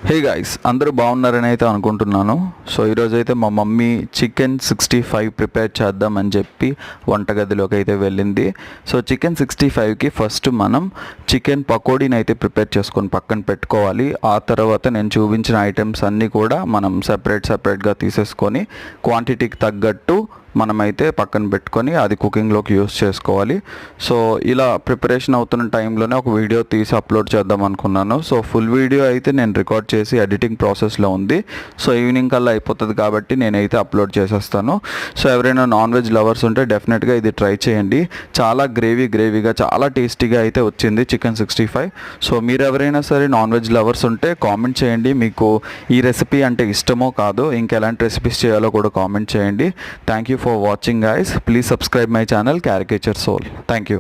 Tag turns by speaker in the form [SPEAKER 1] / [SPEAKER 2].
[SPEAKER 1] Hey guys, అందరూ బాగున్నారని అయితే అనుకుంటున్నాను. సో ఈరోజు అయితే మా మమ్మీ చికెన్ 65 ప్రిపేర్ చేద్దామని చెప్పి వంటగదిలోకి అయితే వెళ్ళింది. సో చికెన్ 65కి ఫస్ట్ మనం చికెన్ పకోడీని అయితే ప్రిపేర్ చేసుకొని పక్కన పెట్టుకోవాలి. ఆ తర్వాత నేను చూపించిన ఐటమ్స్ అన్నీ కూడా మనం సపరేట్గా తీసేసుకొని క్వాంటిటీకి తగ్గట్టు మనమైతే పక్కన పెట్టుకొని అది కుకింగ్లోకి యూస్ చేసుకోవాలి. సో ఇలా ప్రిపరేషన్ అవుతున్న టైంలోనే ఒక వీడియో తీసి అప్లోడ్ చేద్దాం అనుకున్నాను. సో ఫుల్ వీడియో అయితే నేను రికార్డ్ చేసి ఎడిటింగ్ ప్రాసెస్లో ఉంది. సో ఈవినింగ్ కల్లా అయిపోతుంది కాబట్టి నేనైతే అప్లోడ్ చేసేస్తాను. సో ఎవరైనా నాన్ వెజ్ లవర్స్ ఉంటే డెఫినెట్గా ఇది ట్రై చేయండి. చాలా గ్రేవీగా చాలా టేస్టీగా అయితే వచ్చింది చికెన్ 65. సో మీరు ఎవరైనా సరే నాన్ వెజ్ లవర్స్ ఉంటే కామెంట్ చేయండి, మీకు ఈ రెసిపీ అంటే ఇష్టమో కాదో, ఇంకెలాంటి రెసిపీస్ చేయాలో కూడా కామెంట్ చేయండి. Thank you for watching guys. Please subscribe my channel Caricature Soul. Thank you.